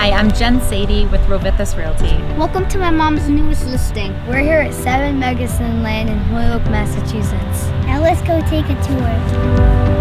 Hi, I'm Jen Sadie with Rovithis Realty. Welcome to my mom's newest listing. We're here at 7 Meggison Lane in Holyoke, Massachusetts. Now let's go take a tour.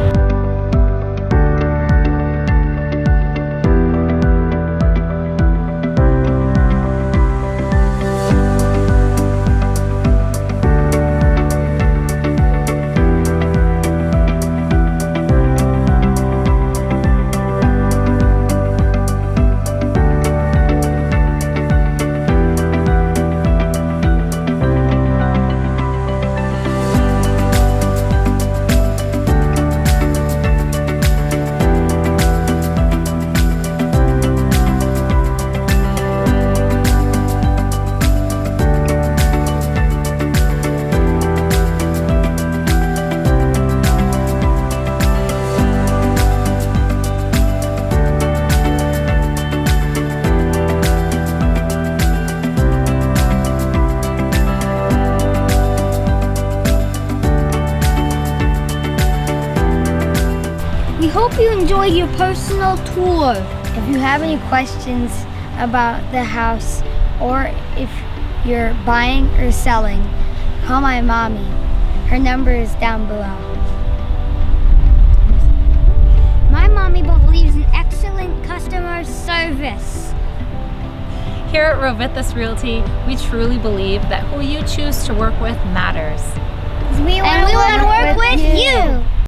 We hope you enjoyed your personal tour. If you have any questions about the house or if you're buying or selling, call my mommy. Her number is down below. My mommy believes in excellent customer service. Here at Rovithis Realty, we truly believe that who you choose to work with matters. We want to work with you.